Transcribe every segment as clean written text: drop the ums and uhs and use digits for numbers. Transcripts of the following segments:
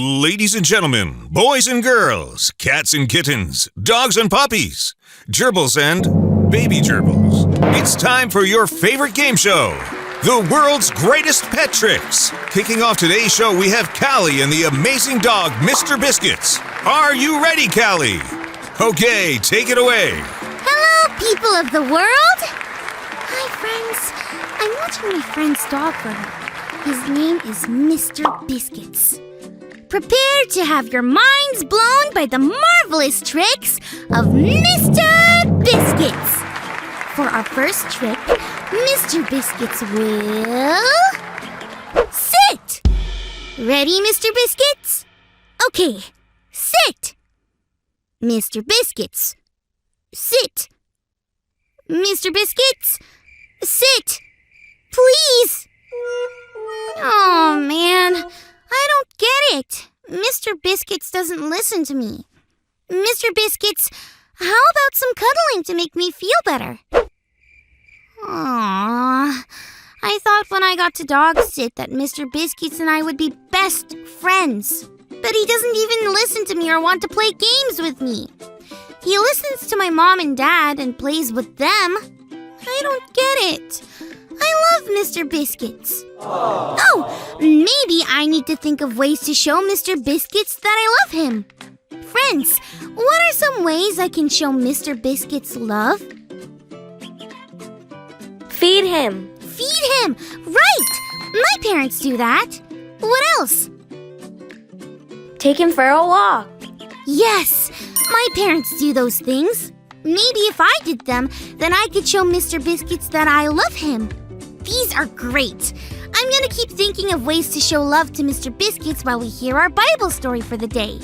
Ladies and gentlemen, boys and girls, cats and kittens, dogs and puppies, gerbils and baby gerbils. It's time for your favorite game show, the world's greatest pet tricks. Kicking off today's show, we have Callie and the amazing dog, Mr. Biscuits. Are you ready, Callie? Okay, take it away. Hello, people of the world. Hi, friends. I'm watching my friend's dog grow up. His name is Mr. Biscuits. Prepare to have your minds blown by the marvelous tricks of Mr. Biscuits. For our first trick, Mr. Biscuits will sit. Ready, Mr. Biscuits? Okay, sit. Mr. Biscuits, sit. Mr. Biscuits, sit. Please. Oh, man. I don't get it. Mr. Biscuits doesn't listen to me. Mr. Biscuits, how about some cuddling to make me feel better? Aww. I thought when I got to dog sit that Mr. Biscuits and I would be best friends. But he doesn't even listen to me or want to play games with me. He listens to my mom and dad and plays with them. I don't get it. I love Mr. Biscuits. Oh, maybe I need to think of ways to show Mr. Biscuits that I love him. Friends, what are some ways I can show Mr. Biscuits love? Feed him. Feed him! Right! My parents do that. What else? Take him for a walk. Yes, my parents do those things. Maybe if I did them, then I could show Mr. Biscuits that I love him. These are great. I'm going to keep thinking of ways to show love to Mr. Biscuits while we hear our Bible story for the day.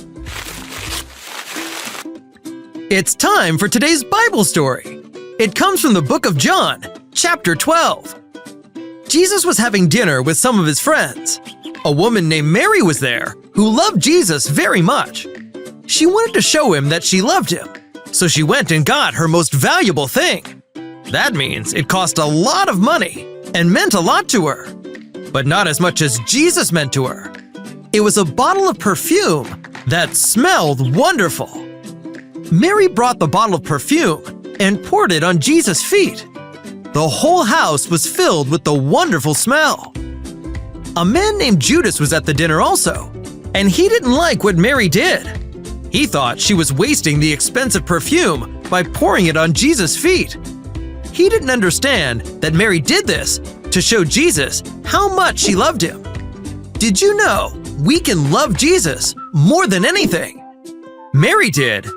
It's time for today's Bible story. It comes from the book of John, chapter 12. Jesus was having dinner with some of his friends. A woman named Mary was there who loved Jesus very much. She wanted to show him that she loved him, so she went and got her most valuable thing. That means it cost a lot of money and meant a lot to her, but not as much as Jesus meant to her. It was a bottle of perfume that smelled wonderful. Mary brought the bottle of perfume and poured it on Jesus' feet. The whole house was filled with the wonderful smell. A man named Judas was at the dinner also, and he didn't like what Mary did. He thought she was wasting the expensive perfume by pouring it on Jesus' feet. He didn't understand that Mary did this to show Jesus how much she loved him. Did you know we can love Jesus more than anything? Mary did,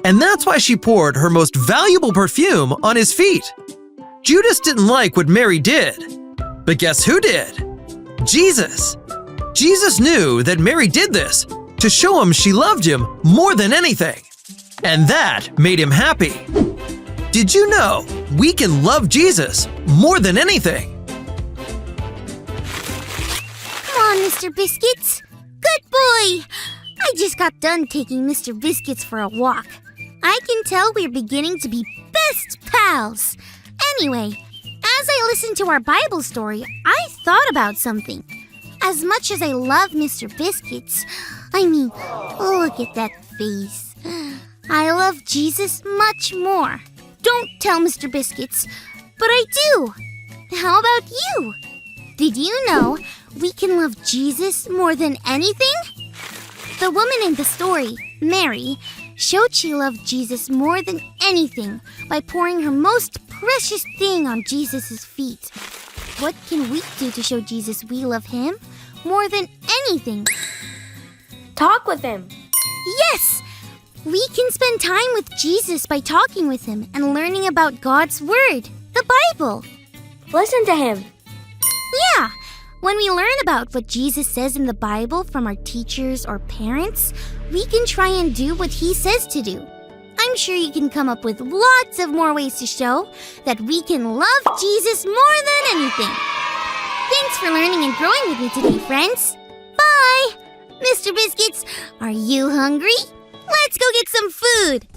and that's why she poured her most valuable perfume on his feet. Judas didn't like what Mary did, but guess who did? Jesus. Jesus knew that Mary did this to show him she loved him more than anything, and that made him happy. Did you know we can love Jesus more than anything? Come on, Mr. Biscuits. Good boy. I just got done taking Mr. Biscuits for a walk. I can tell we're beginning to be best pals. Anyway, as I listened to our Bible story, I thought about something. As much as I love Mr. Biscuits, look at that face. I love Jesus much more. Don't tell Mr. Biscuits, but I do. How about you? Did you know we can love Jesus more than anything? The woman in the story, Mary, showed she loved Jesus more than anything by pouring her most precious thing on Jesus' feet. What can we do to show Jesus we love him more than anything? Talk with him. Yes! We can spend time with Jesus by talking with him and learning about God's Word, the Bible. Listen to him. Yeah! When we learn about what Jesus says in the Bible from our teachers or parents, we can try and do what he says to do. I'm sure you can come up with lots of more ways to show that we can love Jesus more than anything. Thanks for learning and growing with me today, friends. Bye! Mr. Biscuits, are you hungry? Let's go get some food!